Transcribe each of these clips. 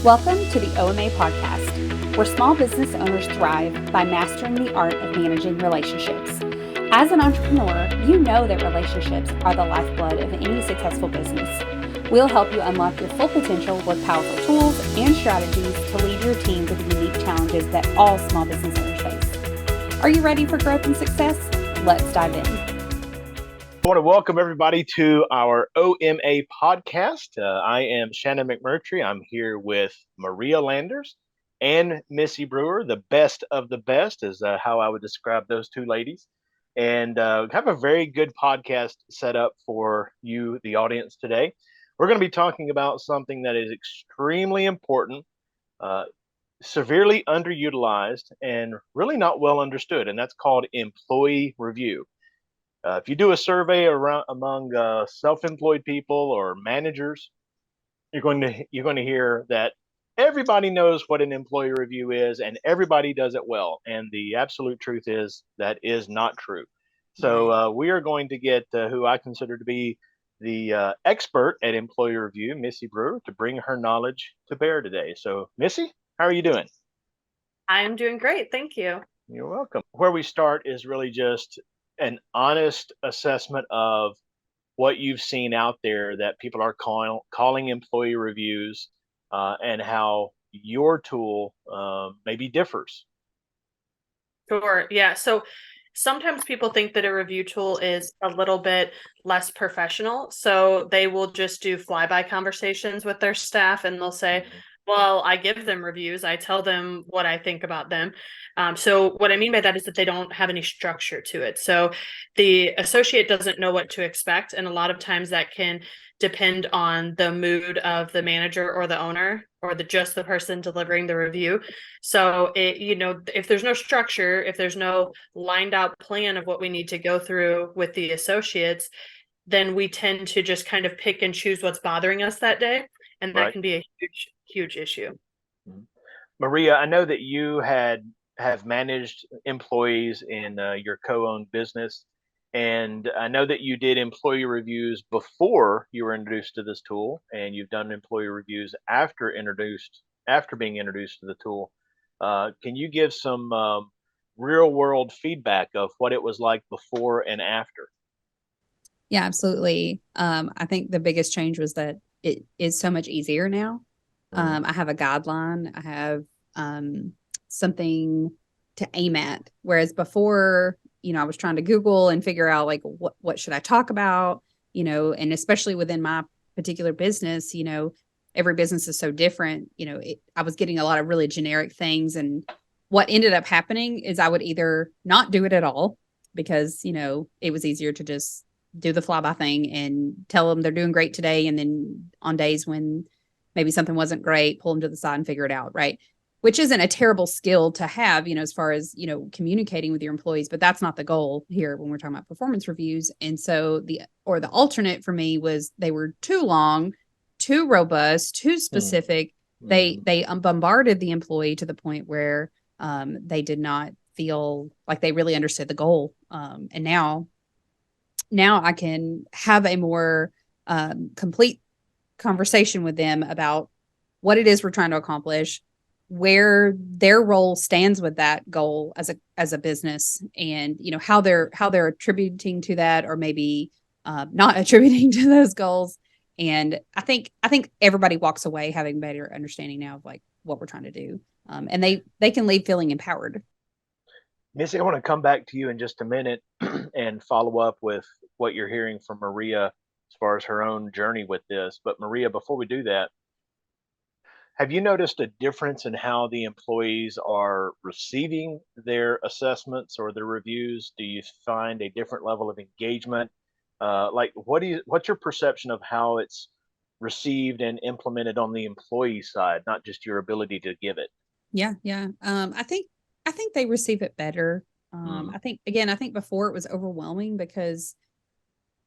Welcome to the OMA podcast, where small business owners thrive by mastering the art of managing relationships. As an entrepreneur, you know that relationships are the lifeblood of any successful business. We'll help you unlock your full potential with powerful tools and strategies to lead your team to the unique challenges that all small business owners face. Are you ready for growth and success? Let's dive in. I want to welcome everybody to our OMA podcast. I am Shannon McMurtry. I'm here with Maria Landers and Missy Brewer. The best of the best is how I would describe those two ladies. And have a very good podcast set up for you, the audience, today. We're going to be talking about something that is extremely important, uh, severely underutilized, and really not well understood, and that's called employee review. If you do a survey around among self-employed people or managers, you're going to hear that everybody knows what an employee review is, and everybody does it well. And the absolute truth is that is not true. So Right. we are going to get who I consider to be the expert at employee review, Missy Brewer, to bring her knowledge to bear today. So, Missy, how are you doing? I'm doing great. Thank you. You're welcome. Where we start is really just an honest assessment of what you've seen out there that people are calling employee reviews, and how your tool maybe differs. Sure. Yeah. So sometimes people think that a review tool is a little bit less professional. So they will just do flyby conversations with their staff and they'll say, Mhm. well, I give them reviews. I tell them what I think about them. So what I mean by that is that they don't have any structure to it. So the associate doesn't know what to expect. And a lot of times that can depend on the mood of the manager or the owner or just the person delivering the review. So if there's no structure, if there's no lined out plan of what we need to go through with the associates, then we tend to just kind of pick and choose what's bothering us that day. And that Right. can be a huge, huge issue. Mhm. Maria, I know that you have managed employees in your co-owned business, and I know that you did employee reviews before you were introduced to this tool, and you've done employee reviews after being introduced to the tool. Can you give some real world feedback of what it was like before and after? Yeah, absolutely. I think the biggest change was that it is so much easier now. Mhm. I have a guideline. I have something to aim at. Whereas before, I was trying to Google and figure out like what should I talk about, and especially within my particular business, every business is so different. I was getting a lot of really generic things, and what ended up happening is I would either not do it at all because it was easier to just do the flyby thing and tell them they're doing great today, and then on days when maybe something wasn't great, pull them to the side and figure it out, right? Which isn't a terrible skill to have, as far as, communicating with your employees, but that's not the goal here when we're talking about performance reviews. And so the alternate for me was they were too long, too robust, too Mhm. specific. They Mhm. they bombarded the employee to the point where they did not feel like they really understood the goal. And now I can have a more complete conversation with them about what it is we're trying to accomplish, where their role stands with that goal as a business, and how they're attributing to that, or maybe not attributing to those goals. And I think everybody walks away having better understanding now of like what we're trying to do, and they can leave feeling empowered. Missy, I want to come back to you in just a minute and follow up with what you're hearing from Maria as far as her own journey with this. But Maria, before we do that, have you noticed a difference in how the employees are receiving their assessments or their reviews? Do you find a different level of engagement? Like, what's your perception of how it's received and implemented on the employee side, not just your ability to give it? Yeah, yeah. I think they receive it better. Mm, I think before it was overwhelming because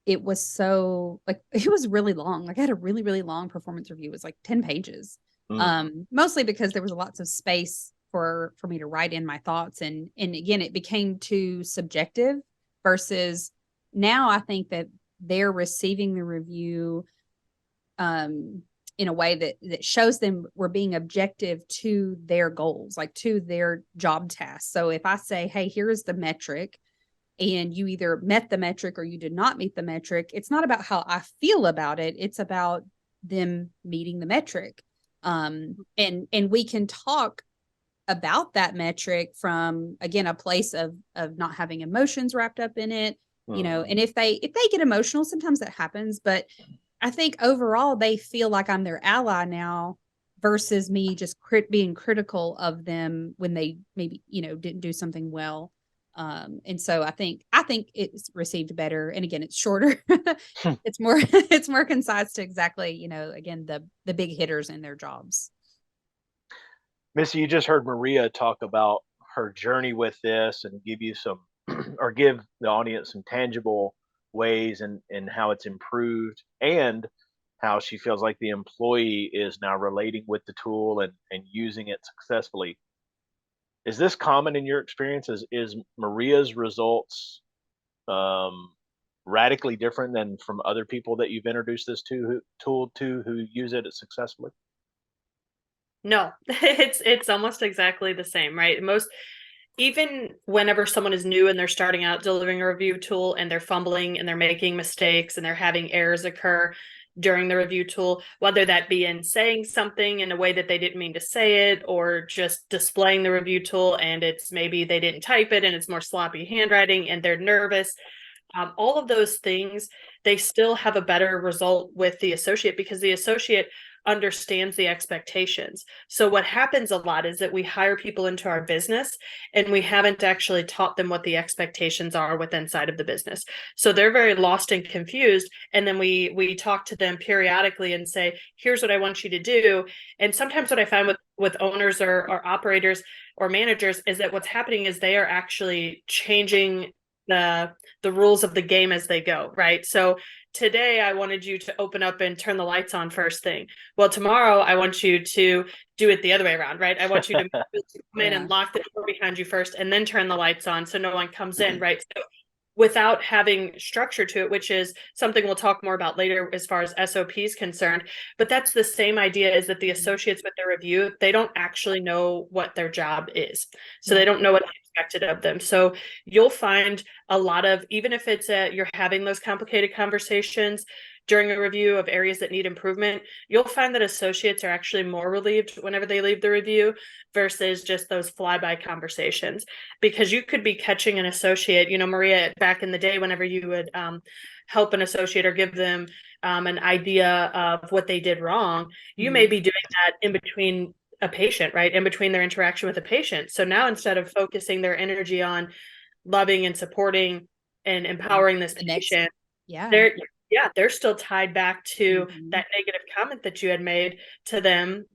it was so like it was really long. Like I had a really, really long performance review. It was like 10 pages. mm, Mostly because there was lots of space for me to write in my thoughts, and again it became too subjective versus now I think that they're receiving the review um in a way that shows them we're being objective to their goals, like to their job tasks. So if I say, hey, here's the metric, and you either met the metric or you did not meet the metric, it's not about how I feel about it. It's about them meeting the metric. And we can talk about that metric from, again, a place of not having emotions wrapped up in it, and if they get emotional, sometimes that happens, but I think overall they feel like I'm their ally now versus me just being critical of them when they maybe, didn't do something well. And so I think it's received better. And again, it's shorter. It's more concise to exactly, again, the big hitters in their jobs. Missy, you just heard Maria talk about her journey with this and give you some, or give the audience some tangible ways and how it's improved, and how she feels like the employee is now relating with the tool and using it successfully. Is this common in your experience? Is Maria's results radically different than from other people that you've introduced this tool to who use it successfully? No, it's almost exactly the same, right? Even whenever someone is new and they're starting out delivering a review tool and they're fumbling and they're making mistakes and they're having errors occur during the review tool, whether that be in saying something in a way that they didn't mean to say it, or just displaying the review tool and it's maybe they didn't type it and it's more sloppy handwriting and they're nervous. All of those things, they still have a better result with the associate because the associate understands the expectations. So what happens a lot is that we hire people into our business and we haven't actually taught them what the expectations are within inside of the business. So they're very lost and confused. And then we talk to them periodically and say, here's what I want you to do. And sometimes what I find with owners or operators or managers is that what's happening is they are actually changing the rules of the game as they go, right? So today I wanted you to open up and turn the lights on first thing. Well, tomorrow I want you to do it the other way around, right? I want you to come in and lock the door behind you first and then turn the lights on so no one comes in, right? So without having structure to it, which is something we'll talk more about later as far as SOP is concerned. But that's the same idea, is that the associates with their review, they don't actually know what their job is. So they don't know what's expected of them. So you'll find a lot of, even if it's you're having those complicated conversations during a review of areas that need improvement, you'll find that associates are actually more relieved whenever they leave the review versus just those flyby conversations. Because you could be catching an associate, Maria, back in the day, whenever you would help an associate or give them an idea of what they did wrong, you may be doing that in between a patient, right? In between their interaction with a patient. So now instead of focusing their energy on loving and supporting and empowering this patient, they're still tied back to that negative comment that you had made to them.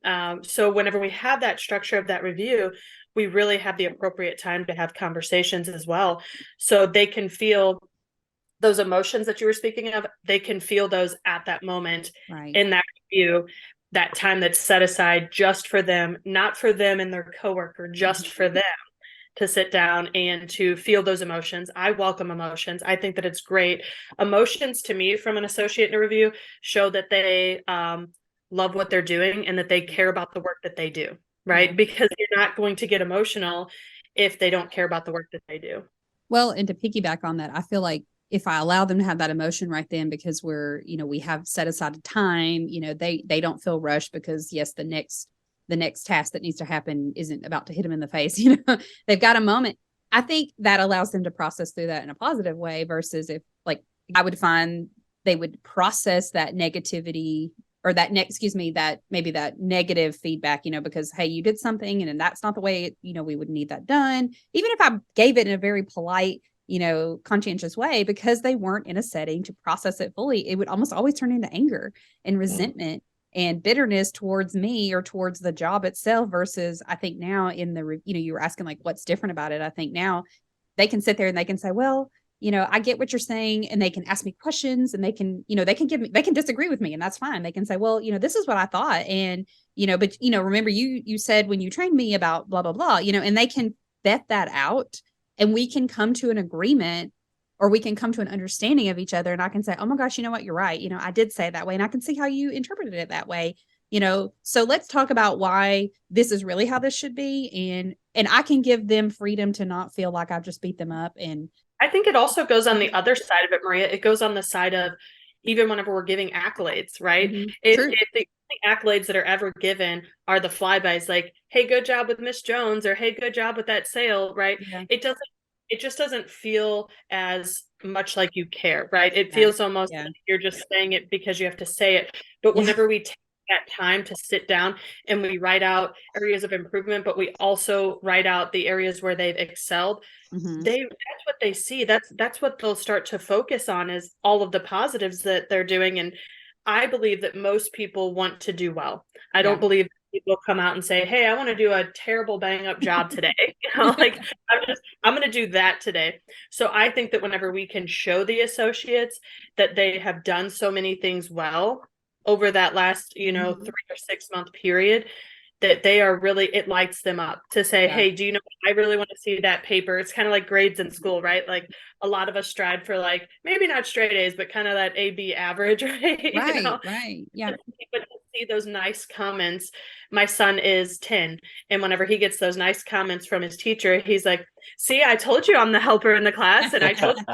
So whenever we have that structure of that review, we really have the appropriate time to have conversations as well. So they can feel those emotions that you were speaking of, they can feel those at that moment in that review, that time that's set aside just for them, not for them and their coworker, just for them to sit down and to feel those emotions. I welcome emotions. I think that it's great. Emotions to me from an associate in a review show that they love what they're doing and that they care about the work that they do, right? Because you're not going to get emotional if they don't care about the work that they do. Well, and to piggyback on that, I feel like if I allow them to have that emotion right then, because we have set aside a time, they don't feel rushed because yes, the next task that needs to happen isn't about to hit them in the face. They've got a moment. I think that allows them to process through that in a positive way versus if, like, I would find they would process that negativity or that maybe that negative feedback, because, hey, you did something and that's not the way, we would need that done. Even if I gave it in a very polite, conscientious way, because they weren't in a setting to process it fully, it would almost always turn into anger and resentment and bitterness towards me or towards the job itself. Versus I think now in the, you were asking like, what's different about it? I think now they can sit there and they can say, well, I get what you're saying, and they can ask me questions and they can disagree with me, and that's fine. They can say, well, this is what I thought. And, but, remember you said when you trained me about blah, blah, blah, and they can vet that out and we can come to an agreement, or we can come to an understanding of each other. And I can say, oh my gosh, you know what? You're right. I did say it that way, and I can see how you interpreted it that way. So let's talk about why this is really how this should be. And I can give them freedom to not feel like I've just beat them up. And I think it also goes on the other side of it, Maria. It goes on the side of even whenever we're giving accolades, right? True. If the only accolades that are ever given are the flybys, like, hey, good job with Miss Jones, or hey, good job with that sale, right? Yeah. It just doesn't feel as much like you care, right? It Yeah. feels almost Yeah. like you're just saying it because you have to say it. But whenever we take that time to sit down and we write out areas of improvement, but we also write out the areas where they've excelled, that's what they see. That's what they'll start to focus on, is all of the positives that they're doing. And I believe that most people want to do well. I don't believe people come out and say, hey, I want to do a terrible bang up job today. Like, I'm going to do that today. So I think that whenever we can show the associates that they have done so many things well over that last, 3 or 6 month period, that they are really, it lights them up to say, hey, do you know, I really want to see that paper. It's kind of like grades in school, right? Like, a lot of us strive for, like, maybe not straight A's, but kind of that AB average, right? Right. Yeah. But to see those nice comments. My son is 10, and whenever he gets those nice comments from his teacher, he's like, see, I told you I'm the helper in the class, and I told you.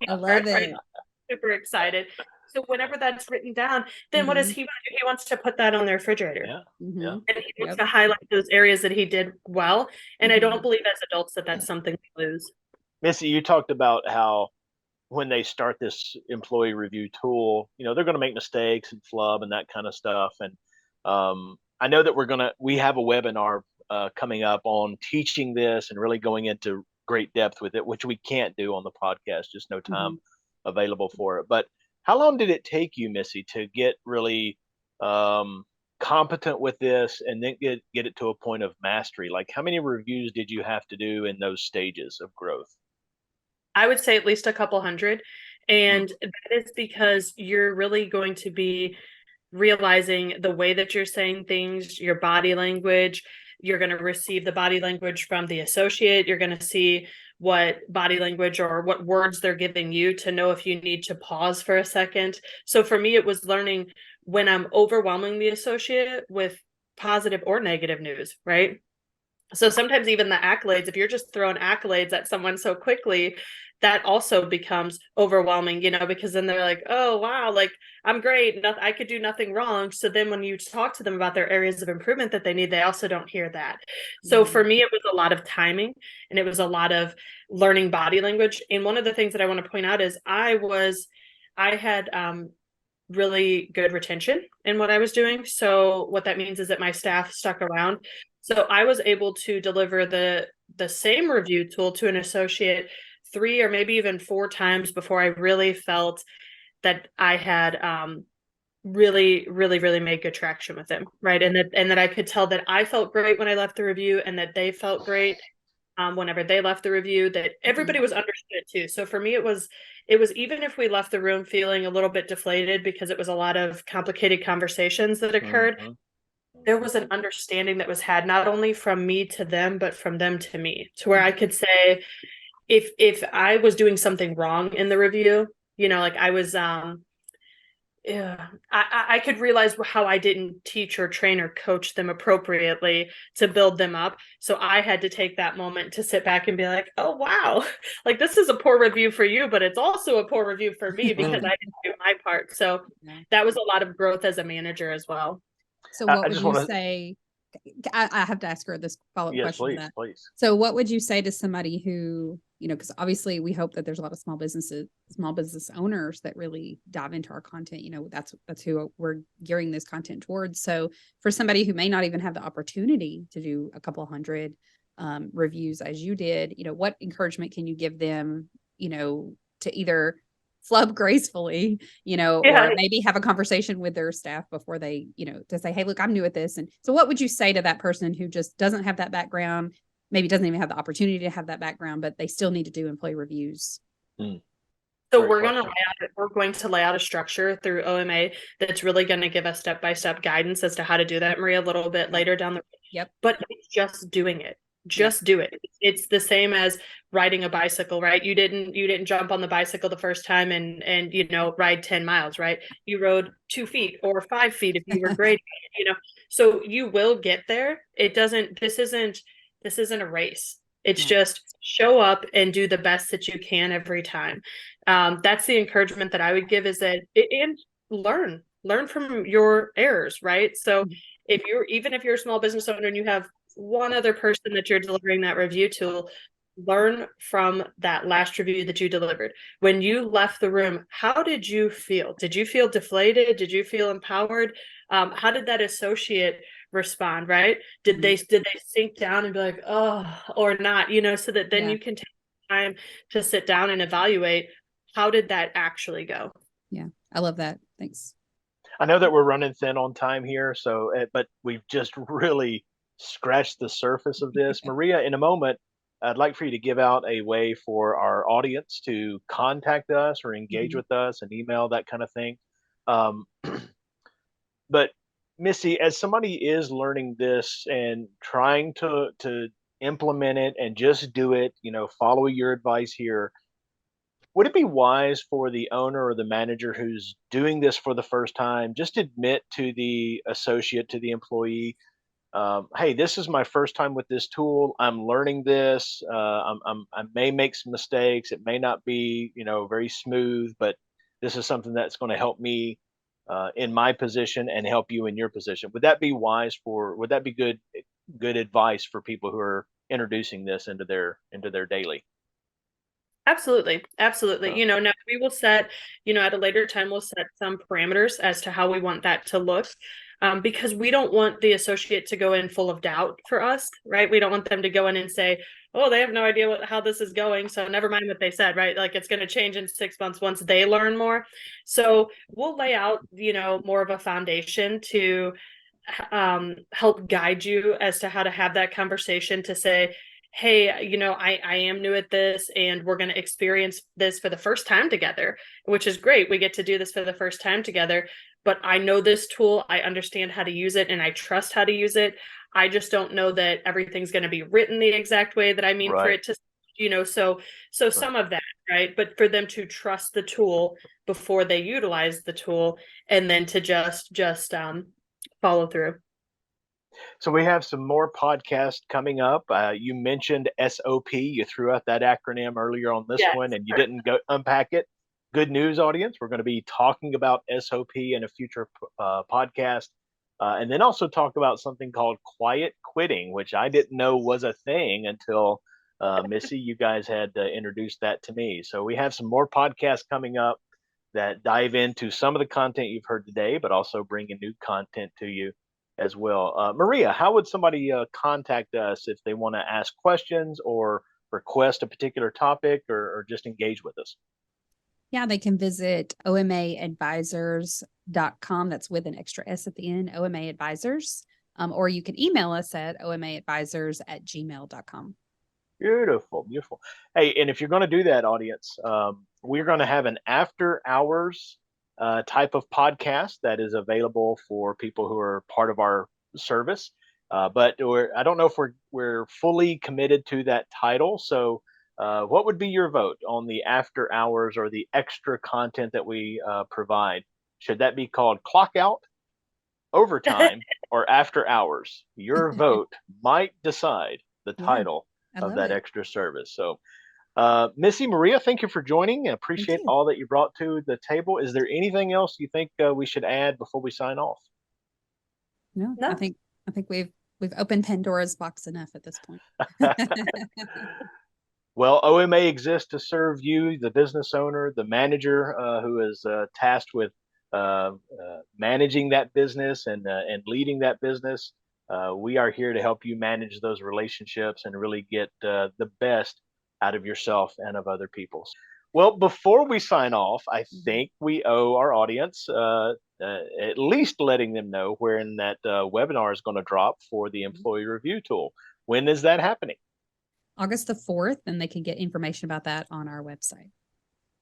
I love it. Right? Super excited. So whenever that's written down, then what does he want to do? He wants to put that on the refrigerator. Yeah. And he wants to highlight those areas that he did well. And I don't believe as adults that that's something we lose. Missy, you talked about how when they start this employee review tool, they're going to make mistakes and flub and that kind of stuff. And I know that we have a webinar coming up on teaching this and really going into great depth with it, which we can't do on the podcast, just no time available for it. But how long did it take you, Missy, to get really competent with this and then get it to a point of mastery? Like, how many reviews did you have to do in those stages of growth? I would say at least a couple hundred. And that is because you're really going to be realizing the way that you're saying things, your body language. You're going to receive the body language from the associate. You're going to see what body language or what words they're giving you to know if you need to pause for a second. So for me, it was learning when I'm overwhelming the associate with positive or negative news, right? So sometimes even the accolades, if you're just throwing accolades at someone so quickly, that also becomes overwhelming, because then they're like, oh, wow, like, I'm great. I could do nothing wrong. So then when you talk to them about their areas of improvement that they need, they also don't hear that. So for me, it was a lot of timing, and it was a lot of learning body language. And one of the things that I want to point out is I had really good retention in what I was doing. So what that means is that my staff stuck around. So I was able to deliver the same review tool to an associate 3 or maybe even 4 times before I really felt that I had really, really, really made good traction with them, right? And that I could tell that I felt great when I left the review, and that they felt great whenever they left the review, that everybody was understood too. So for me, it was even if we left the room feeling a little bit deflated because it was a lot of complicated conversations that occurred, there was an understanding that was had not only from me to them, but from them to me, to where I could say, if I was doing something wrong in the review, like I was I could realize how I didn't teach or train or coach them appropriately to build them up. So I had to take that moment to sit back and be like, oh, wow, like, this is a poor review for you, but it's also a poor review for me because I didn't do my part. So that was a lot of growth as a manager as well. So what would you say? I have to ask her this follow-up question. Please, to that. Please. So what would you say to somebody who, because obviously we hope that there's a lot of small business owners that really dive into our content. That's who we're gearing this content towards. So for somebody who may not even have the opportunity to do a couple hundred reviews as you did, what encouragement can you give them, to either flub gracefully, or maybe have a conversation with their staff before they, to say, hey, look, I'm new at this. And so what would you say to that person who just doesn't have that background, maybe doesn't even have the opportunity to have that background, but they still need to do employee reviews? So we're going to lay out a structure through OMA that's really going to give us step-by-step guidance as to how to do that, Maria, a little bit later down the road. Yep. But it's just doing it. Just do it. It's the same as riding a bicycle, right? You didn't jump on the bicycle the first time and ride 10 miles, right? You rode 2 feet or 5 feet if you were great, so you will get there. This isn't a race. It's Right. just show up and do the best that you can every time. That's the encouragement that I would give, is that and learn from your errors, right? So even if you're a small business owner and you have one other person that you're delivering that review to, learn from that last review that you delivered. When you left the room, how did you feel? Did you feel deflated? Did you feel empowered? How did that associate respond, right? Did they sink down and be like, oh, or not, so that then Yeah. you can take time to sit down and evaluate, how did that actually go? Yeah. I love that. Thanks. I know that we're running thin on time here, so but we've just really scratched the surface of this. Maria, in a moment, I'd like for you to give out a way for our audience to contact us or engage with us, an email, that kind of thing. Um, but Missy, as somebody is learning this and trying to implement it and just do it, follow your advice here, would it be wise for the owner or the manager who's doing this for the first time just admit to the associate, to the employee, hey, this is my first time with this tool. I'm learning this. I may make some mistakes. It may not be, very smooth, but this is something that's going to help me in my position and help you in your position. Would that be wise would that be good advice for people who are introducing this into their daily? Absolutely. Absolutely. So, Now we will set, at a later time, we'll set some parameters as to how we want that to look. Because we don't want the associate to go in full of doubt for us, right? We don't want them to go in and say, oh, they have no idea how this is going, so never mind what they said, right? Like, it's going to change in 6 months once they learn more. So we'll lay out, more of a foundation to help guide you as to how to have that conversation, to say, hey, I am new at this, and we're going to experience this for the first time together, which is great. We get to do this for the first time together, but I know this tool, I understand how to use it, and I trust how to use it. I just don't know that everything's going to be written the exact way that I mean for right, it to, so right. some of that, right? But for them to trust the tool before they utilize the tool, and then to just follow through. So we have some more podcasts coming up. You mentioned SOP. You threw out that acronym earlier on this Yes. one, and you didn't go unpack it. Good news, audience. We're going to be talking about SOP in a future podcast, and then also talk about something called quiet quitting, which I didn't know was a thing until Missy, you guys had introduced that to me. So we have some more podcasts coming up that dive into some of the content you've heard today, but also bringing new content to you as well. Maria, how would somebody contact us if they want to ask questions or request a particular topic or just engage with us? Yeah, they can visit omaadvisors.com. That's with an extra S at the end, OMA Advisors. Or you can email us at omaadvisors@gmail.com. Beautiful, beautiful. Hey, and if you're going to do that, audience, we're going to have an after hours type of podcast that is available for people who are part of our service. But I don't know if we're fully committed to that title. So, what would be your vote on the after hours or the extra content that we provide? Should that be called clock out, overtime, or after hours? Your vote might decide the Yeah, title I of love that it. extra service. So, Missy, Maria, thank you for joining. I Thank appreciate you. all that you brought to the table. Is there anything else you think we should add before we sign off? No, I No. think I think we've opened Pandora's box enough at this point. Well, OMA exists to serve you, the business owner, the manager who is tasked with managing that business and leading that business. We are here to help you manage those relationships and really get the best out of yourself and of other people. Well, before we sign off, I think we owe our audience at least letting them know when that webinar is going to drop for the employee review tool. When is that happening? August the 4th, and they can get information about that on our website.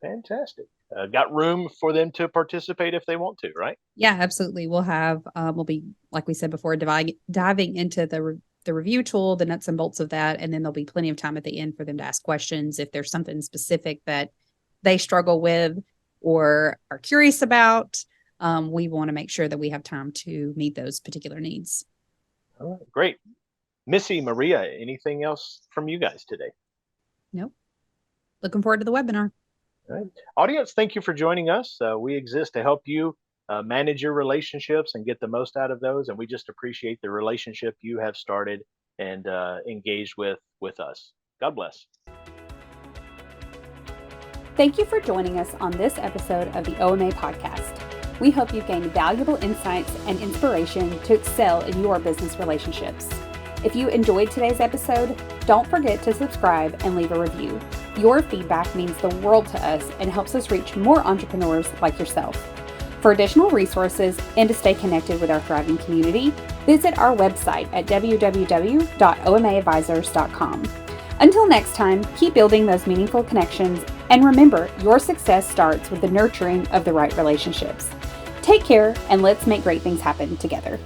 Fantastic. Got room for them to participate if they want to, right? Yeah, absolutely. We'll be, like we said before, diving into the the review tool, the nuts and bolts of that. And then there'll be plenty of time at the end for them to ask questions if there's something specific that they struggle with or are curious about. We want to make sure that we have time to meet those particular needs. All right, great. Missy, Maria, anything else from you guys today? Nope. Looking forward to the webinar. All right. Audience, thank you for joining us. We exist to help you manage your relationships and get the most out of those. And we just appreciate the relationship you have started and engaged with us. God bless. Thank you for joining us on this episode of the OMA podcast. We hope you've gained valuable insights and inspiration to excel in your business relationships. If you enjoyed today's episode, don't forget to subscribe and leave a review. Your feedback means the world to us and helps us reach more entrepreneurs like yourself. For additional resources and to stay connected with our thriving community, visit our website at www.omaadvisors.com. Until next time, keep building those meaningful connections, and remember, your success starts with the nurturing of the right relationships. Take care, and let's make great things happen together.